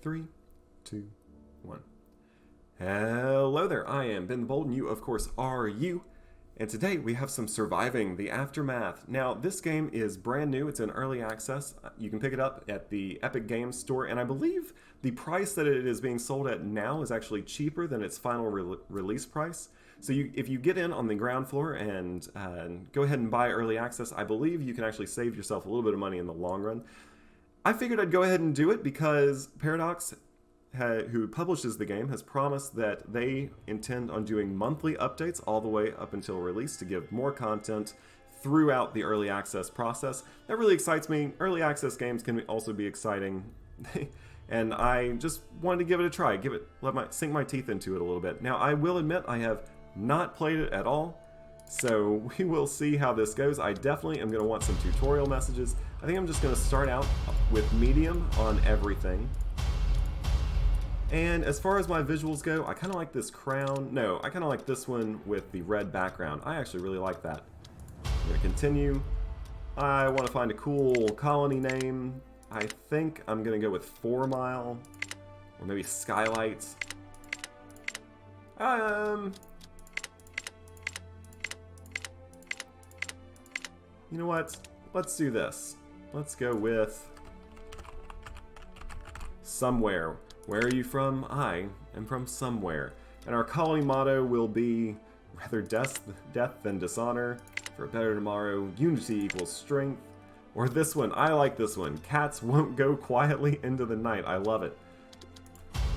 3, 2, 1. Hello there, I am Ben the Bold, and you, of course, are you. And today we have some Surviving the Aftermath. Now, this game is brand new. It's in early access. You can pick it up at the Epic Games Store, and I believe the price that it is being sold at now is actually cheaper than its final release price. So if you get in on the ground floor and go ahead and buy early access, I believe you can actually save yourself a little bit of money in the long run. I figured I'd go ahead and do it because Paradox, who publishes the game, has promised that they intend on doing monthly updates all the way up until release to give more content throughout the early access process. That really excites me. Early access games can also be exciting. And I just wanted to give it a try, sink my teeth into it a little bit. Now, I will admit I have not played it at all, so we will see how this goes. I definitely am going to want some tutorial messages. I think I'm just going to start out with medium on everything. And as far as my visuals go, I kind of like this crown. No, I kind of like this one with the red background. I actually really like that. I'm going to continue. I want to find a cool colony name. I think I'm going to go with 4 Mile, or maybe Skylights. You know what? Let's do this. Let's go with Somewhere. Where are you from? I am from somewhere. And our colony motto will be rather death than dishonor. For a better tomorrow, unity equals strength. Or this one, I like this one. Cats won't go quietly into the night. I love it.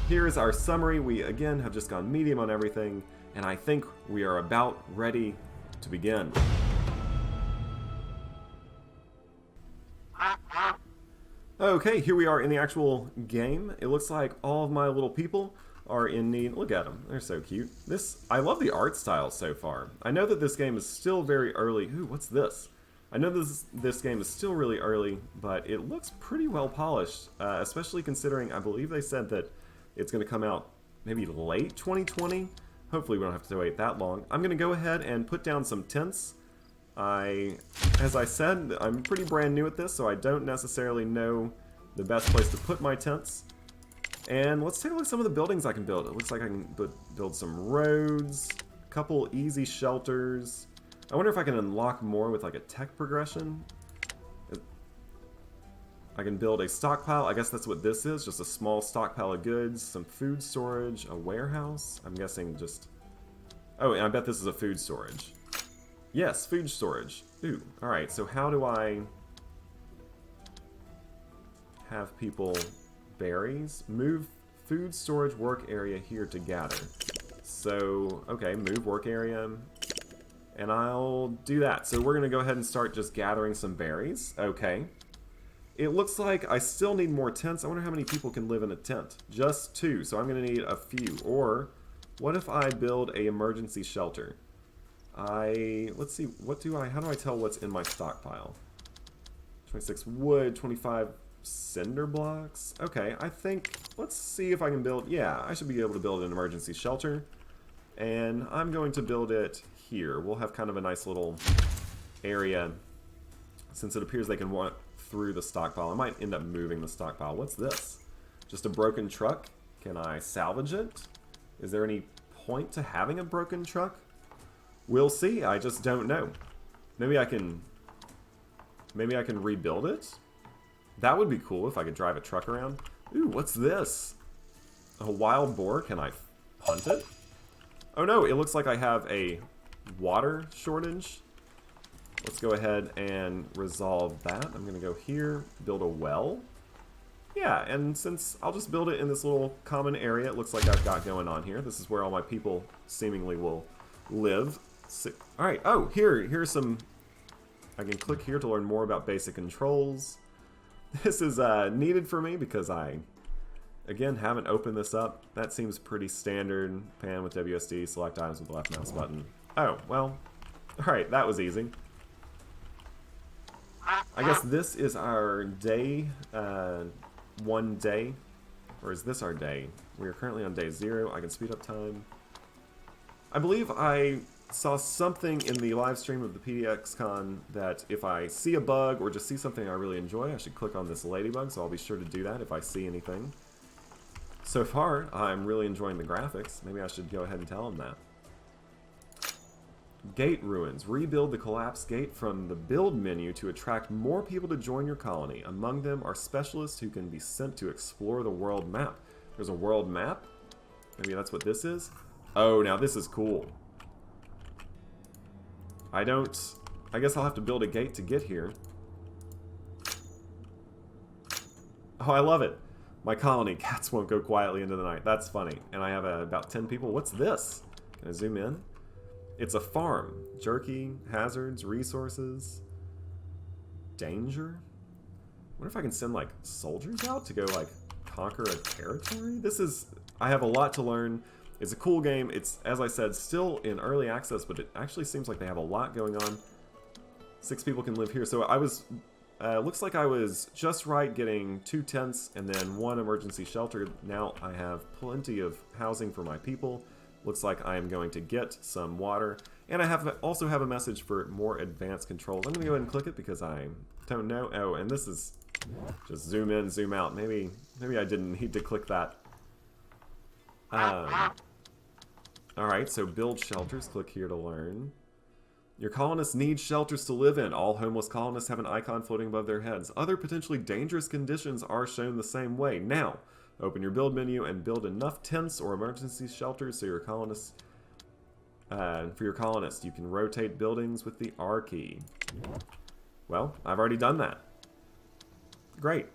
Here is our summary. We again have just gone medium on everything, and I think we are about ready to begin. Okay, here we are in the actual game. It looks like all of my little people are in need. Look at them. They're so cute. I love the art style so far. I know that this game is still very early. Ooh, what's this? I know this game is still really early, but it looks pretty well polished, especially considering I believe they said that it's going to come out maybe late 2020. Hopefully we don't have to wait that long. I'm going to go ahead and put down some tents. As I said, I'm pretty brand new at this, so I don't necessarily know the best place to put my tents. And let's take a look at some of the buildings I can build. It looks like I can build some roads, a couple easy shelters. I wonder if I can unlock more with like a tech progression. I can build a stockpile. I guess that's what this is, just a small stockpile of goods, some food storage, a warehouse. I'm guessing just... Oh, and I bet this is a food storage. Yes, food storage. Ooh, alright, so how do I have people berries? Move food storage work area here to gather. So, okay, move work area. And I'll do that. So we're going to go ahead and start just gathering some berries. Okay. It looks like I still need more tents. I wonder how many people can live in a tent. Just 2, so I'm going to need a few. Or, what if I build a emergency shelter? Let's see, how do I tell what's in my stockpile? 26 wood, 25 cinder blocks. Okay, I think, let's see if I can build, yeah, I should be able to build an emergency shelter. And I'm going to build it here. We'll have kind of a nice little area, since it appears they can walk through the stockpile. I might end up moving the stockpile. What's this? Just a broken truck? Can I salvage it? Is there any point to having a broken truck? We'll see. I just don't know. Maybe I can rebuild it? That would be cool if I could drive a truck around. Ooh, what's this? A wild boar? Can I hunt it? Oh no, it looks like I have a water shortage. Let's go ahead and resolve that. I'm going to go here, build a well. Yeah, and since I'll just build it in this little common area it looks like I've got going on here. This is where all my people seemingly will live. Alright, oh, here's some... I can click here to learn more about basic controls. This is needed for me because I, again, haven't opened this up. That seems pretty standard. Pan with WSD, select items with the left mouse button. Oh, well, alright, that was easy. I guess this is our day, 1 day. Or is this our day? We are currently on day 0. I can speed up time. I believe I saw something in the live stream of the PDXCon that if I see a bug or just see something I really enjoy, I should click on this ladybug, so I'll be sure to do that if I see anything. So far, I'm really enjoying the graphics. Maybe I should go ahead and tell them that. Gate ruins. Rebuild the collapsed gate from the build menu to attract more people to join your colony. Among them are specialists who can be sent to explore the world map. There's a world map? Maybe that's what this is? Oh, now this is cool. I guess I'll have to build a gate to get here. Oh, I love it. My colony, cats won't go quietly into the night. That's funny. And I have about 10 people. What's this? Can I zoom in? It's a farm. Jerky, hazards, resources, danger. I wonder if I can send, like, soldiers out to go, like, conquer a territory? I have a lot to learn. It's a cool game. It's, as I said, still in early access, but it actually seems like they have a lot going on. 6 people can live here. So I was, looks like I was just right getting 2 tents and then 1 emergency shelter. Now I have plenty of housing for my people. Looks like I am going to get some water. And I also have a message for more advanced controls. I'm going to go ahead and click it because I don't know. Oh, and this is just zoom in, zoom out. Maybe I didn't need to click that. Alright, so build shelters. Click here to learn. Your colonists need shelters to live in. All homeless colonists have an icon floating above their heads. Other potentially dangerous conditions are shown the same way. Now, open your build menu and build enough tents or emergency shelters so your colonists, for your colonists. You can rotate buildings with the R key. Well, I've already done that. Great.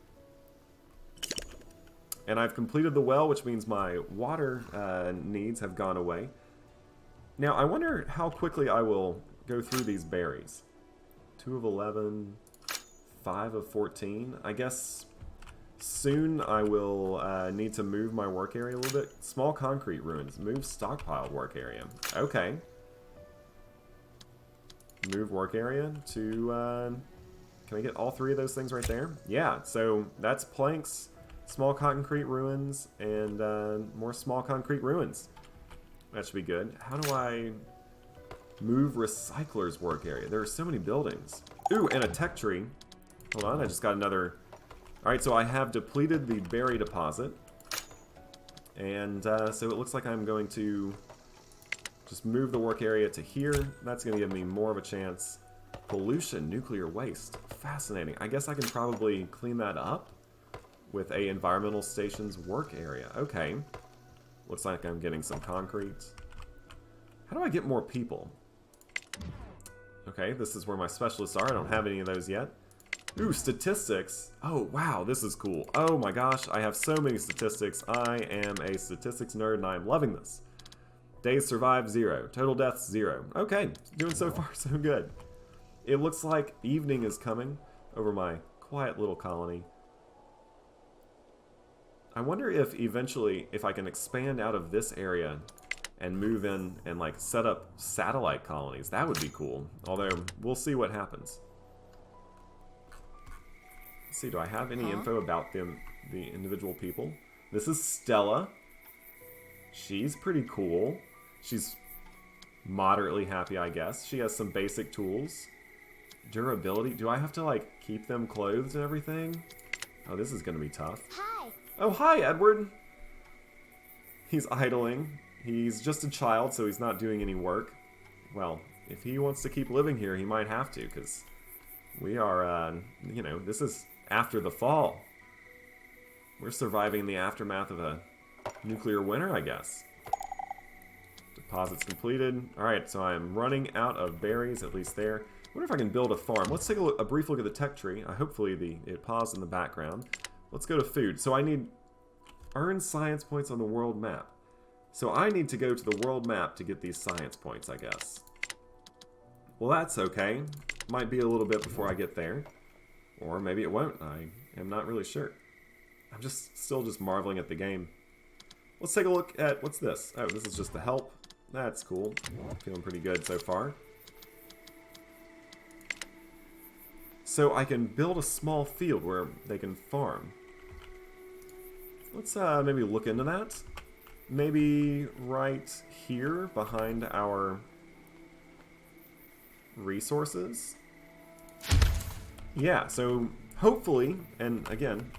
And I've completed the well, which means my water needs have gone away. Now, I wonder how quickly I will go through these berries. 2 of 11, 5 of 14. I guess soon I will need to move my work area a little bit. Small concrete ruins. Move stockpiled work area. Okay. Move work area to... can I get all 3 of those things right there? Yeah, so that's planks, small concrete ruins, and more small concrete ruins. That should be good. How do I move recycler's work area? There are so many buildings. Ooh, and a tech tree. Hold on, I just got another... Alright, so I have depleted the berry deposit. And so it looks like I'm going to just move the work area to here. That's going to give me more of a chance. Pollution, nuclear waste. Fascinating. I guess I can probably clean that up with a environmental station's work area. Okay. Looks like I'm getting some concrete. How do I get more people? Okay, this is where my specialists are. I don't have any of those yet. Ooh, statistics. Oh, wow, this is cool. Oh my gosh, I have so many statistics. I am a statistics nerd and I am loving this. Days survived, 0. Total deaths, 0. Okay, doing so far so good. It looks like evening is coming over my quiet little colony. I wonder if eventually, if I can expand out of this area and move in and like set up satellite colonies. That would be cool. Although, we'll see what happens. Let's see, do I have any info about them, the individual people? This is Stella. She's pretty cool. She's moderately happy, I guess. She has some basic tools. Durability. Do I have to, like, keep them clothed and everything? Oh, this is going to be tough. Hi. Oh, hi, Edward. He's idling. He's just a child, so he's not doing any work. Well, if he wants to keep living here, he might have to, because we are, you know, this is after the fall. We're surviving the aftermath of a nuclear winter, I guess. Deposits completed. Alright, so I'm running out of berries, at least there. I wonder if I can build a farm. Let's take a brief look at the tech tree. Hopefully it paused in the background. Let's go to food. So I need earn science points on the world map. So I need to go to the world map to get these science points, I guess. Well, that's okay. Might be a little bit before I get there. Or maybe it won't. I am not really sure. I'm still just marveling at the game. Let's take a look at, what's this? Oh, this is just the help. That's cool. Feeling pretty good so far. So I can build a small field where they can farm. Let's maybe look into that. Maybe right here behind our resources. Yeah, so hopefully, and again,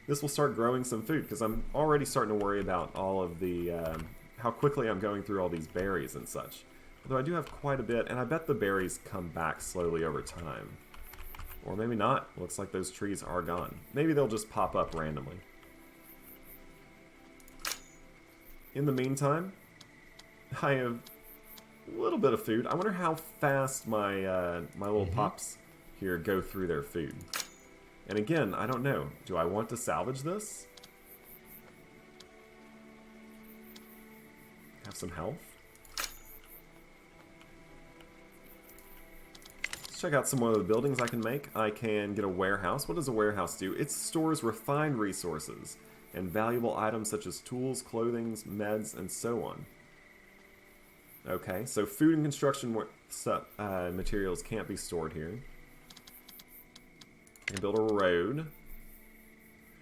this will start growing some food, because I'm already starting to worry about all of the, how quickly I'm going through all these berries and such. Although I do have quite a bit, and I bet the berries come back slowly over time. Or maybe not. Looks like those trees are gone. Maybe they'll just pop up randomly. In the meantime, I have a little bit of food. I wonder how fast my my little pops here go through their food. And again, I don't know. Do I want to salvage this? Have some health? Let's check out some more of the buildings I can make. I can get a warehouse. What does a warehouse do? It stores refined resources and valuable items such as tools, clothing, meds, and so on. Okay, so food and construction materials can't be stored here. I can build a road.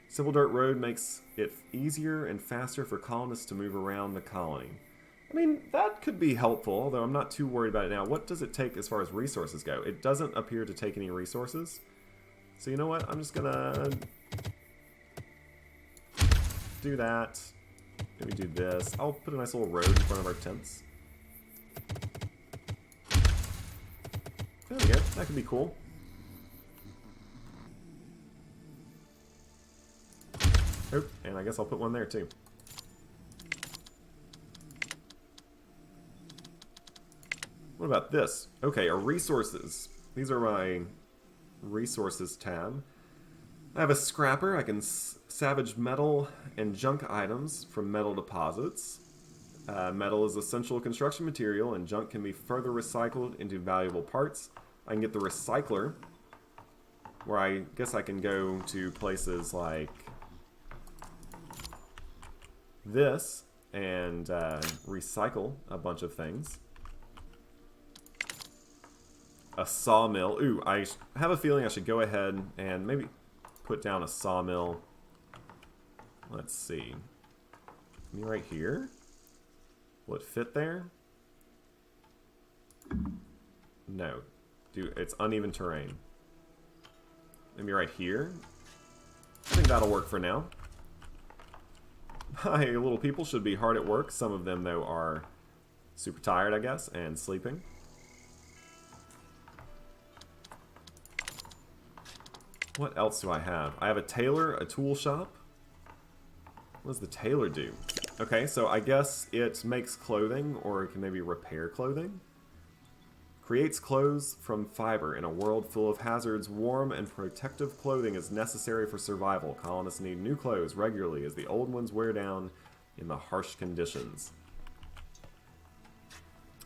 Simple dirt road makes it easier and faster for colonists to move around the colony. I mean, that could be helpful, although I'm not too worried about it now. What does it take as far as resources go? It doesn't appear to take any resources. So you know what? I'm just gonna do that. Maybe do this. I'll put a nice little road in front of our tents. There we go. That could be cool. Oh, and I guess I'll put one there too. What about this? Okay, our resources. These are my resources tab. I have a scrapper. I can salvage metal and junk items from metal deposits. Metal is essential construction material, and junk can be further recycled into valuable parts. I can get the recycler, where I guess I can go to places like this and recycle a bunch of things. A sawmill. Ooh, I have a feeling I should go ahead and maybe put down a sawmill. Let's see. Maybe right here? Will it fit there? No. It's uneven terrain. Maybe right here? I think that'll work for now. My little people should be hard at work. Some of them, though, are super tired, I guess, and sleeping. What else do I have? I have a tailor, a tool shop. What does the tailor do? Okay, so I guess it makes clothing, or it can maybe repair clothing. Creates clothes from fiber. In a world full of hazards, warm and protective clothing is necessary for survival. Colonists need new clothes regularly as the old ones wear down in the harsh conditions.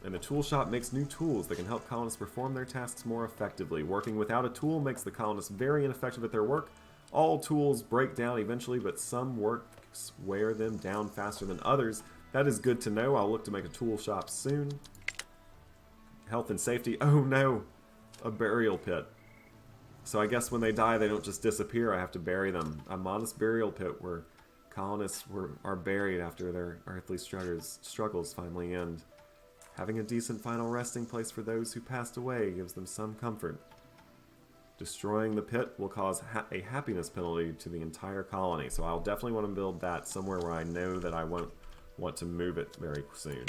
And the tool shop makes new tools that can help colonists perform their tasks more effectively. Working without a tool makes the colonists very ineffective at their work. All tools break down eventually, but some works wear them down faster than others. That is good to know. I'll look to make a tool shop soon. Health and safety. Oh no! A burial pit. So I guess when they die, they don't just disappear. I have to bury them. A modest burial pit where colonists are buried after their earthly struggles finally end. Having a decent final resting place for those who passed away gives them some comfort. Destroying the pit will cause a happiness penalty to the entire colony, so I'll definitely want to build that somewhere where I know that I won't want to move it very soon.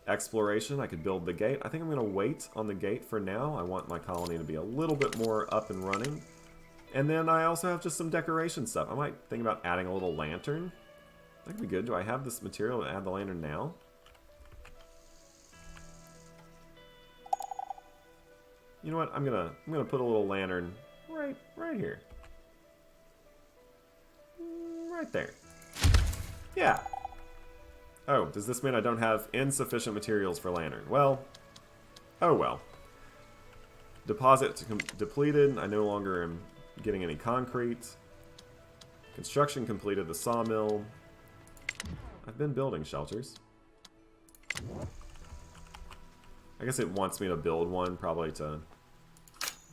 Exploration, I could build the gate. I think I'm going to wait on the gate for now. I want my colony to be a little bit more up and running. And then I also have just some decoration stuff. I might think about adding a little lantern. That could be good. Do I have this material to add the lantern now? You know what? I'm gonna put a little lantern right here. Right there. Yeah. Oh, does this mean I don't have insufficient materials for lantern? Well, oh well. Deposit depleted. I no longer am getting any concrete. Construction completed the sawmill. I've been building shelters. I guess it wants me to build one, probably to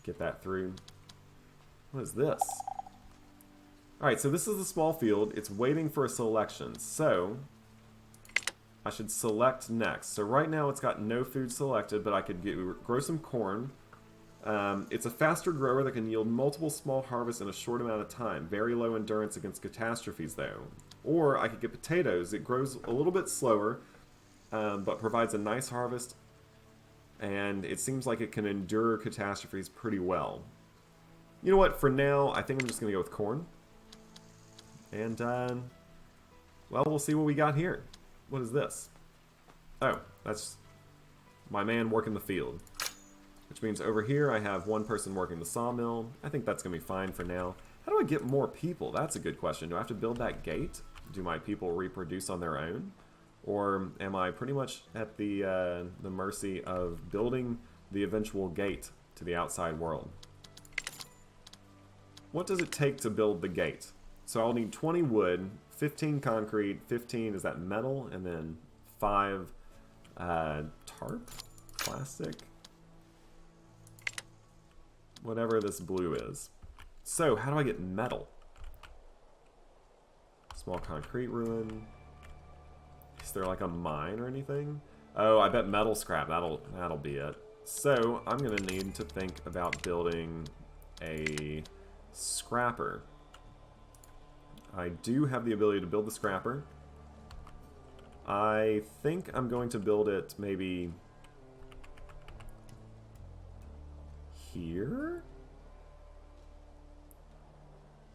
get that through. What is this? Alright, so this is a small field. It's waiting for a selection. So I should select next. So right now it's got no food selected, but I could grow some corn, It's a faster grower that can yield multiple small harvests in a short amount of time. Very low endurance against catastrophes, though. Or I could get potatoes. It grows a little bit slower, but provides a nice harvest, and it seems like it can endure catastrophes pretty well. You know what? For now, I think I'm just going to go with corn. And, well, we'll see what we got here. What is this? Oh, that's my man working the field. Which means over here I have one person working the sawmill. I think that's going to be fine for now. How do I get more people? That's a good question. Do I have to build that gate? Do my people reproduce on their own? Or am I pretty much at the mercy of building the eventual gate to the outside world? What does it take to build the gate? So I'll need 20 wood, 15 concrete, 15, is that metal? And then 5 tarp? Plastic? Whatever this blue is. So, how do I get metal? Small concrete ruin. Is there like a mine or anything? Oh, I bet metal scrap. That'll be it. So, I'm gonna need to think about building a scrapper. I do have the ability to build the scrapper. I think I'm going to build it maybe here?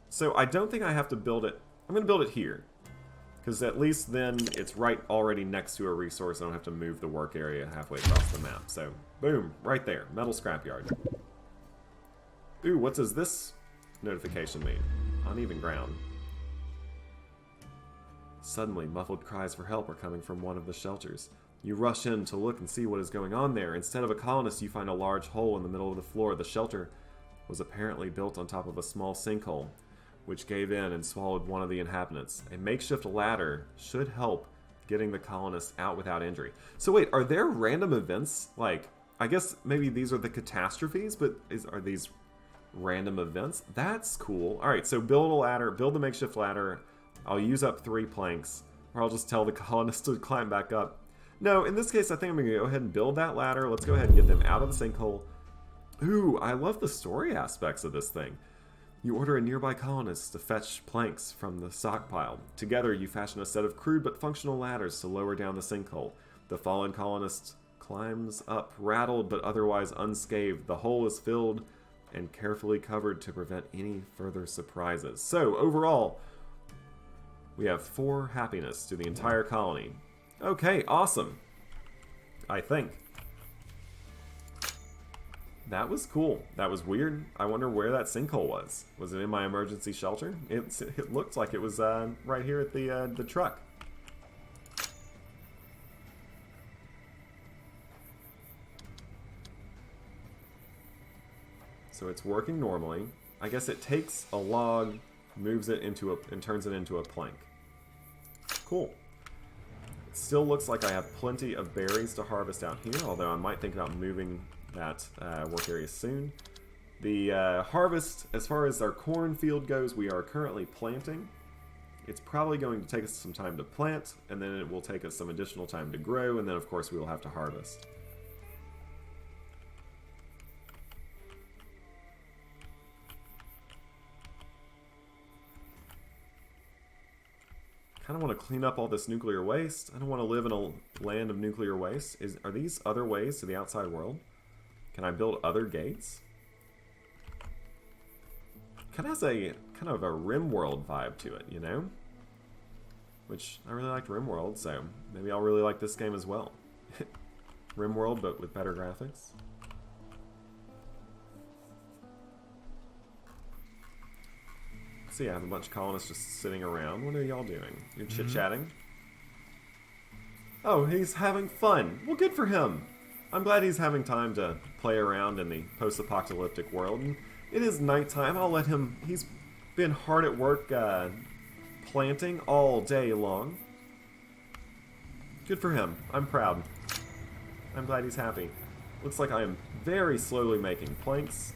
So I don't think I have to build it. I'm going to build it here. Because at least then it's right already next to a resource. I don't have to move the work area halfway across the map. So, boom, right there. Metal scrapyard. Ooh, what does this notification mean? Uneven ground. Suddenly, muffled cries for help are coming from one of the shelters. You rush in to look and see what is going on there. Instead of a colonist, you find a large hole in the middle of the floor. The shelter was apparently built on top of a small sinkhole, which gave in and swallowed one of the inhabitants. A makeshift ladder should help getting the colonists out without injury. So wait, are there random events? Like, I guess maybe these are the catastrophes, but are these random events? That's cool. Alright, so build a ladder, build the makeshift ladder. I'll use up 3 planks, or I'll just tell the colonists to climb back up. No, in this case, I think I'm going to go ahead and build that ladder. Let's go ahead and get them out of the sinkhole. Ooh, I love the story aspects of this thing. You order a nearby colonist to fetch planks from the stockpile. Together, you fashion a set of crude but functional ladders to lower down the sinkhole. The fallen colonist climbs up, rattled but otherwise unscathed. The hole is filled and carefully covered to prevent any further surprises. So, overall, we have 4 happiness to the entire colony. Okay, awesome. I think. That was cool. That was weird. I wonder where that sinkhole was. Was it in my emergency shelter? It looked like it was right here at the truck. So it's working normally. I guess it takes a log, moves it into and turns it into a plank. Cool. It still looks like I have plenty of berries to harvest out here, although I might think about moving that work area soon. The harvest, as far as our cornfield goes, we are currently planting. It's probably going to take us some time to plant, and then it will take us some additional time to grow, and then of course we will have to harvest. I kind of want to clean up all this nuclear waste. I don't want to live in a land of nuclear waste. Are these other ways to the outside world? Can I build other gates? Kind of has a kind of a RimWorld vibe to it, you know? Which I really liked RimWorld, so maybe I'll really like this game as well. RimWorld, but with better graphics. See, I have a bunch of colonists just sitting around. What are y'all doing? You're chit-chatting? Oh, he's having fun. Well, good for him. I'm glad he's having time to play around in the post-apocalyptic world. And it is nighttime. I'll let him... He's been hard at work planting all day long. Good for him. I'm proud. I'm glad he's happy. Looks like I am very slowly making planks.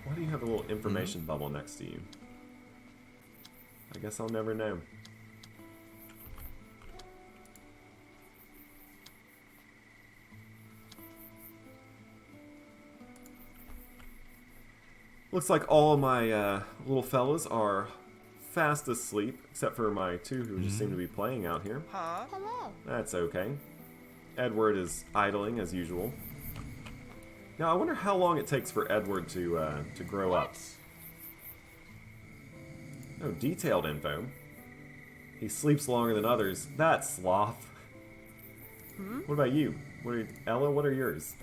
Why do you have a little information bubble next to you? I guess I'll never know. Looks like all of my little fellas are fast asleep, except for my two who just seem to be playing out here. Huh? Hello. That's okay. Edward is idling as usual. Now I wonder how long it takes for Edward to grow up. Oh, detailed info. He sleeps longer than others. That's sloth. What about you? Ella, what are yours?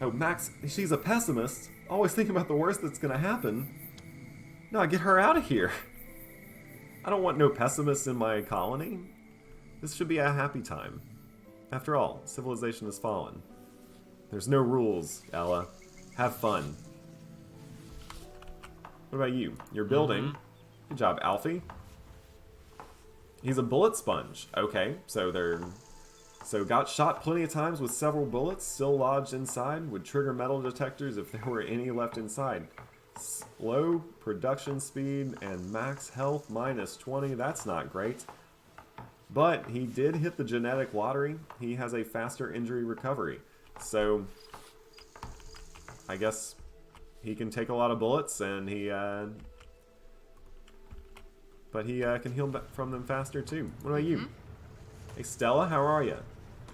Oh, Max, she's a pessimist. Always thinking about the worst that's gonna happen. No, get her out of here. I don't want no pessimists in my colony. This should be a happy time. After all, civilization has fallen. There's no rules, Ella. Have fun. What about you? You're building. Good job, Alfie. He's a bullet sponge. Okay, so got shot plenty of times with several bullets still lodged inside. Would trigger metal detectors if there were any left inside. Slow production speed and max health minus 20. That's not great. But he did hit the genetic lottery. He has a faster injury recovery. So I guess he can take a lot of bullets and but he can heal from them faster too. What about you? Hey Stella, how are you?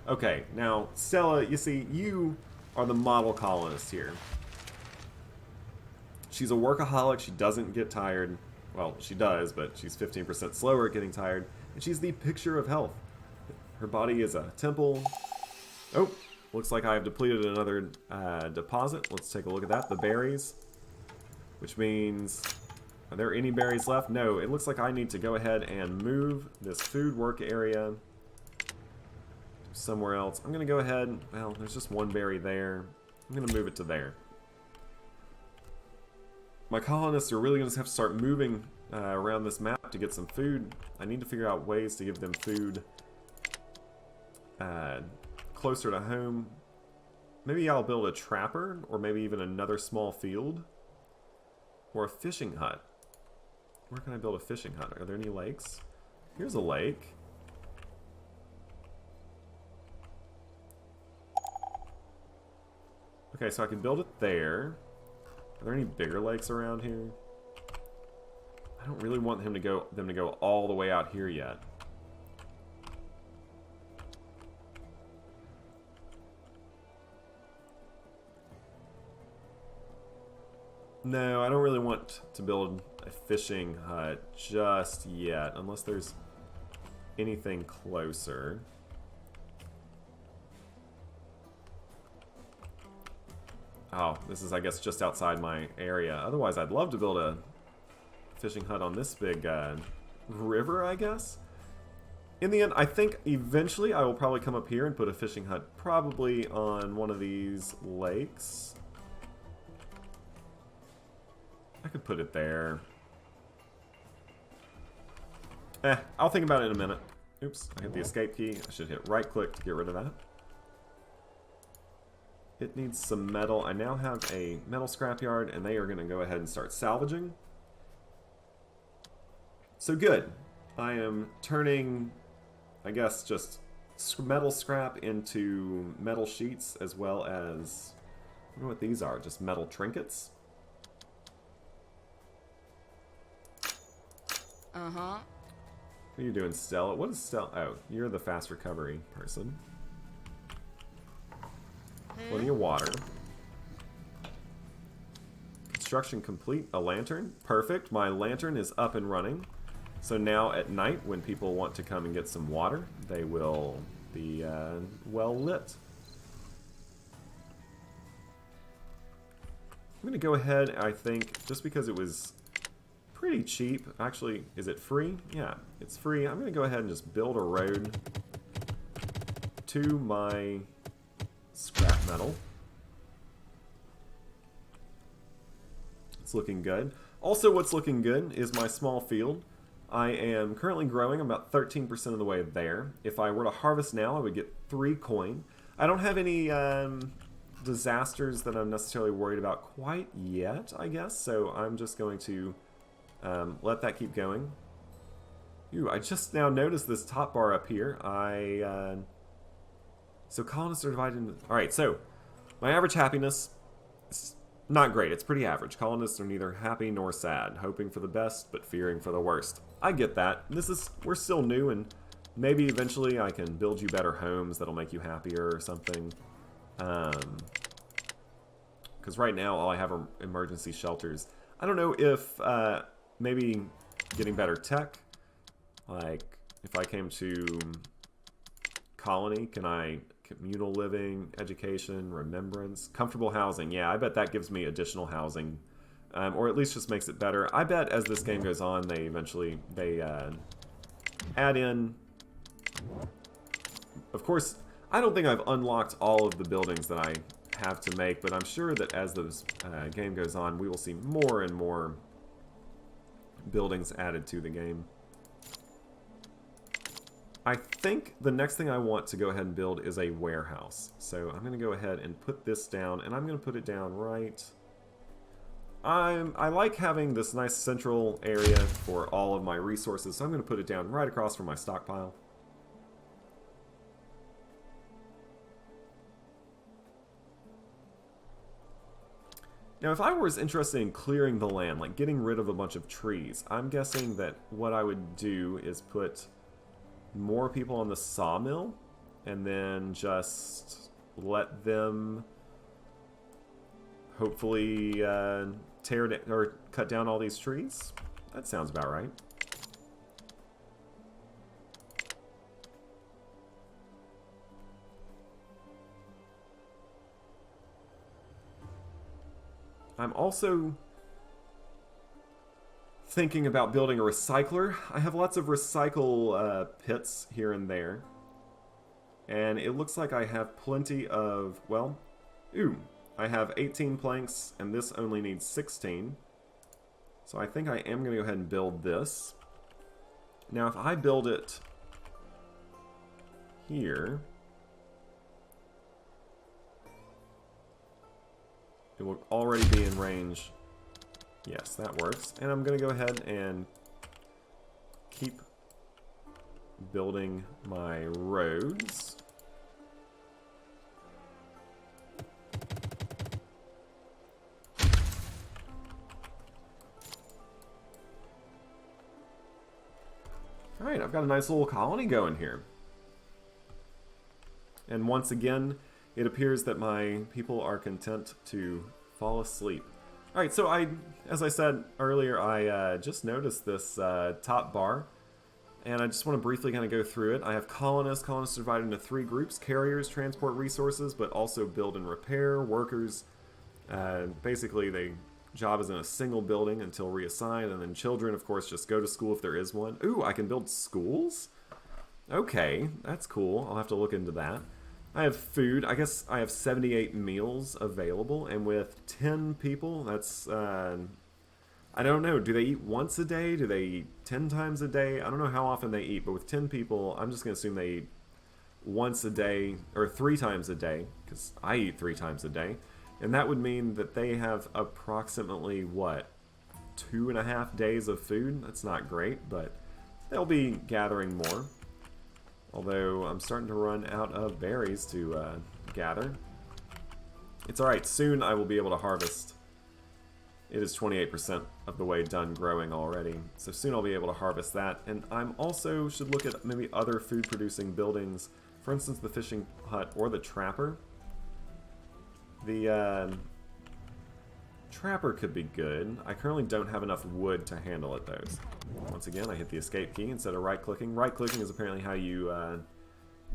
Okay, now Stella, you see, you are the model colonist here. She's a workaholic, she doesn't get tired. Well, she does, but she's 15% slower at getting tired. And she's the picture of health. Her body is a temple. Oh, looks like I have depleted another deposit. Let's take a look at that. The berries. Which means, are there any berries left? No, it looks like I need to go ahead and move this food work area somewhere else. I'm going to go ahead, well, there's just one berry there. I'm going to move it to there. My colonists are really going to have to start moving around this map to get some food. I need to figure out ways to give them food closer to home. Maybe I'll build a trapper, or maybe even another small field. Or a fishing hut. Where can I build a fishing hut? Are there any lakes? Here's a lake. Okay, so I can build it there. Are there any bigger lakes around here? I don't really want them to go all the way out here yet. No, I don't really want to build a fishing hut just yet, unless there's anything closer. Oh, this is, I guess, just outside my area. Otherwise, I'd love to build a fishing hut on this big river, I guess. In the end, I think eventually I will probably come up here and put a fishing hut probably on one of these lakes. I could put it there. I'll think about it in a minute. Oops, I hit the escape key. I should hit right click to get rid of that. It needs some metal. I now have a metal scrapyard, and they are going to go ahead and start salvaging. So good. I am turning, I guess, just metal scrap into metal sheets, as well as, I don't know what these are, just metal trinkets. Uh-huh. What are you doing, Stella? What is Stella? Oh, you're the fast recovery person. Plenty of water. Construction complete. A lantern. Perfect. My lantern is up and running. So now at night, when people want to come and get some water, they will be well lit. I'm going to go ahead, I think, just because it was pretty cheap. Actually, is it free? Yeah, it's free. I'm going to go ahead and just build a road to my scrap metal. It's looking good. Also, what's looking good is my small field. I am currently growing about 13% of the way there. If I were to harvest now, I would get 3 coin. I don't have any disasters that I'm necessarily worried about quite yet, I guess. So I'm just going to let that keep going. Ooh, I just now noticed this top bar up here. So colonists are divided into... Alright, so my average happiness is not great. It's pretty average. Colonists are neither happy nor sad, hoping for the best but fearing for the worst. I get that. We're still new, and maybe eventually I can build you better homes that'll make you happier or something. Because right now all I have are emergency shelters. I don't know if maybe getting better tech, like if I came to colony, communal living, education, remembrance, comfortable housing. Yeah, I bet that gives me additional housing, or at least just makes it better. I bet as this game goes on, they eventually add in. Of course, I don't think I've unlocked all of the buildings that I have to make, but I'm sure that as this game goes on, we will see more and more buildings added to the game. I think the next thing I want to go ahead and build is a warehouse. So I'm going to go ahead and put this down, and I'm going to put it down right... I like having this nice central area for all of my resources, so I'm going to put it down right across from my stockpile. Now, if I was interested in clearing the land, like getting rid of a bunch of trees, I'm guessing that what I would do is put more people on the sawmill, and then just let them hopefully tear down or cut down all these trees. That sounds about right. I'm also thinking about building a recycler. I have lots of recycle pits here and there. And it looks like I have plenty of, well, I have 18 planks, and this only needs 16. So I think I am going to go ahead and build this. Now, if I build it here, it will already be in range. Yes, that works. And I'm going to go ahead and keep building my roads. Alright, I've got a nice little colony going here. And once again, it appears that my people are content to fall asleep. Alright, so as I said earlier, I just noticed this top bar, and I just want to briefly kind of go through it. I have colonists. Colonists are divided into 3 groups. Carriers transport resources, but also build and repair. Workers, basically, their job is in a single building until reassigned, and then children, of course, just go to school if there is one. Ooh, I can build schools? Okay, that's cool. I'll have to look into that. I have food. I guess I have 78 meals available, and with 10 people, that's, I don't know. Do they eat once a day? Do they eat 10 times a day? I don't know how often they eat, but with 10 people, I'm just going to assume they eat once a day, or 3 times a day, because I eat 3 times a day. And that would mean that they have approximately, what, 2.5 days of food? That's not great, but they'll be gathering more. Although I'm starting to run out of berries to gather. It's alright, soon I will be able to harvest. It is 28% of the way done growing already. So soon I'll be able to harvest that. And I'm also should look at maybe other food producing buildings. For instance, the fishing hut or the trapper. The trapper could be good. I currently don't have enough wood to handle it though. Once again, I hit the escape key instead of right-clicking. Right-clicking is apparently how you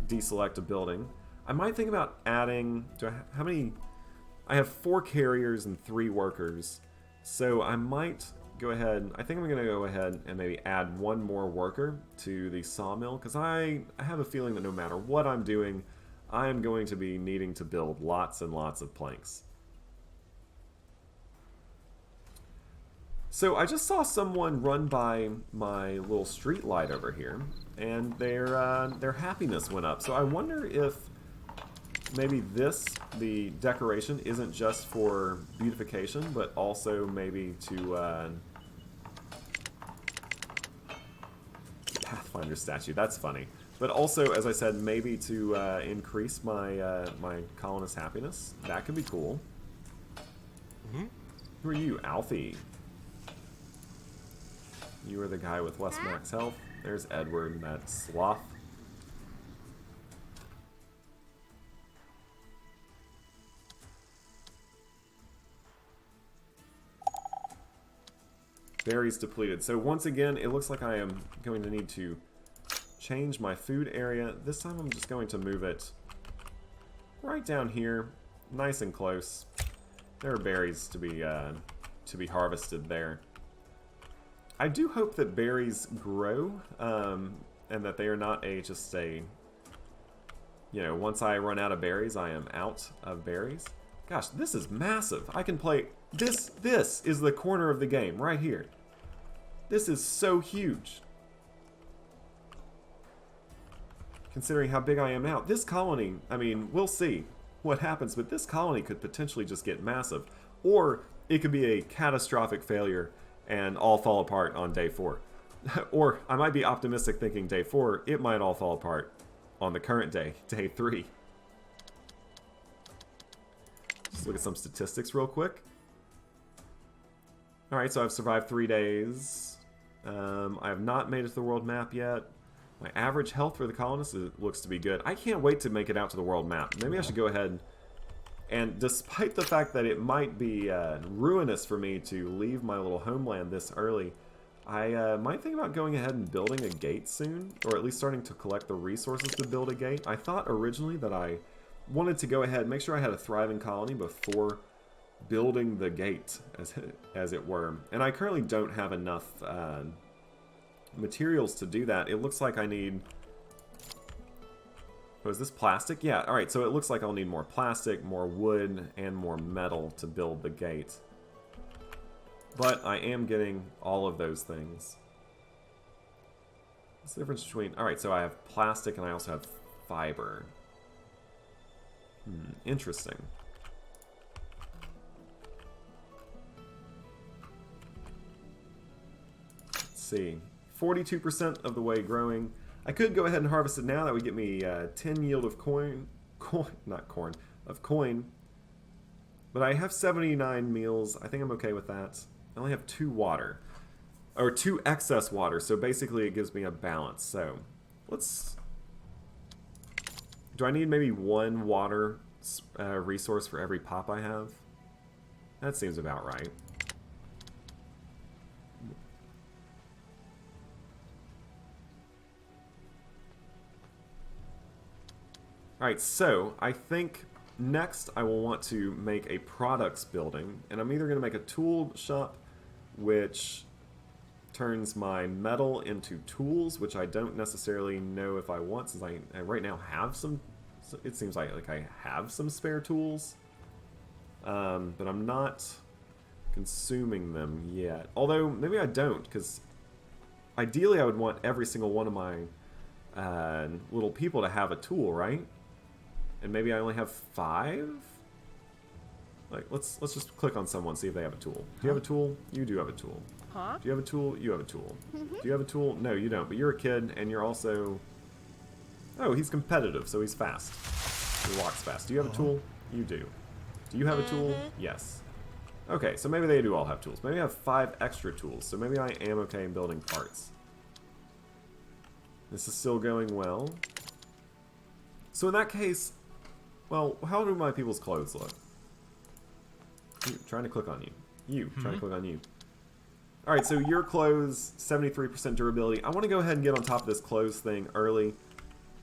deselect a building. I might think about adding... how many... I have 4 carriers and 3 workers. So I might go ahead... I think I'm going to go ahead and maybe add 1 more worker to the sawmill. Because I have a feeling that no matter what I'm doing, I am going to be needing to build lots and lots of planks. So I just saw someone run by my little street light over here, and their happiness went up. So I wonder if maybe the decoration, isn't just for beautification, but also maybe to Pathfinder statue. That's funny. But also, as I said, maybe to increase my my colonist happiness. That could be cool. Who are you, Alfie? You are the guy with less max health. There's Edward, that sloth. Berries depleted. So once again, it looks like I am going to need to change my food area. This time I'm just going to move it right down here, nice and close. There are berries to be harvested there. I do hope that berries grow, and that they are not just a, you know, once I run out of berries, I am out of berries. Gosh, this is massive. I can play, this is the corner of the game, right here. This is so huge. Considering how big I am now. This colony, I mean, we'll see what happens, but this colony could potentially just get massive. Or it could be a catastrophic failure and all fall apart on day 4. Or I might be optimistic thinking day 4, it might all fall apart on the current day, day 3. Just look at some statistics real quick. Alright, so I've survived 3 days. I have not made it to the world map yet. My average health for the colonists looks to be good. I can't wait to make it out to the world map. Maybe I should go ahead and, despite the fact that it might be ruinous for me to leave my little homeland this early, I might think about going ahead and building a gate soon, or at least starting to collect the resources to build a gate. I thought originally that I wanted to go ahead and make sure I had a thriving colony before building the gate, as it were. And I currently don't have enough materials to do that. It looks like I need... Oh, is this plastic? Yeah, alright, so it looks like I'll need more plastic, more wood, and more metal to build the gate. But I am getting all of those things. What's the difference between... Alright, so I have plastic and I also have fiber. Interesting. Let's see. 42% of the way growing. I could go ahead and harvest it now. That would get me 10 yield of coin. Of coin. But I have 79 meals. I think I'm okay with that. I only have 2 water. Or 2 excess water. So basically it gives me a balance. So let's... Do I need maybe 1 water resource for every pop I have? That seems about right. Alright, so I think next I will want to make a products building, and I'm either going to make a tool shop, which turns my metal into tools, which I don't necessarily know if I want, since I right now have some, it seems like I have some spare tools, but I'm not consuming them yet. Although, maybe I don't, because ideally I would want every single one of my little people to have a tool, right? And maybe I only have 5? Like, let's just click on someone, see if they have a tool. Do you have a tool? You do have a tool. Huh? Do you have a tool? You have a tool. Do you have a tool? No, you don't. But you're a kid, and you're also... Oh, he's competitive, so he's fast. He walks fast. Do you have a tool? You do. Do you have a tool? Yes. Okay, so maybe they do all have tools. Maybe I have 5 extra tools, so maybe I am okay in building parts. This is still going well. So in that case... Well, how do my people's clothes look? You, trying to click on you. You, trying to click on you. Alright, so your clothes, 73% durability. I want to go ahead and get on top of this clothes thing early.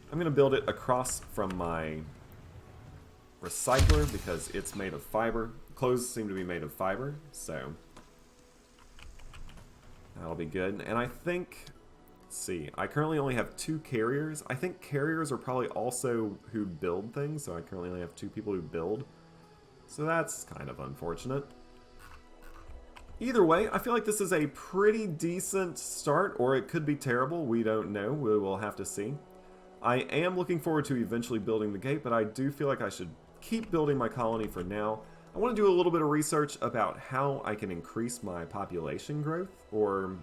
I'm going to build it across from my recycler because it's made of fiber. Clothes seem to be made of fiber, so that'll be good. And I think... See, I currently only have 2 carriers. I think carriers are probably also who build things, so I currently only have 2 people who build. So that's kind of unfortunate. Either way, I feel like this is a pretty decent start, or it could be terrible. We don't know. We will have to see. I am looking forward to eventually building the gate, but I do feel like I should keep building my colony for now. I want to do a little bit of research about how I can increase my population growth, or...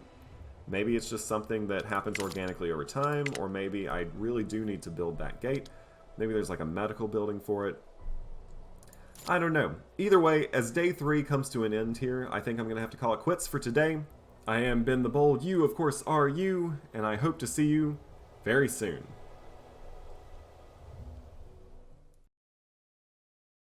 Maybe it's just something that happens organically over time, or maybe I really do need to build that gate. Maybe there's like a medical building for it. I don't know. Either way, as day 3 comes to an end here, I think I'm going to have to call it quits for today. I am Ben the Bold, you of course are you, and I hope to see you very soon.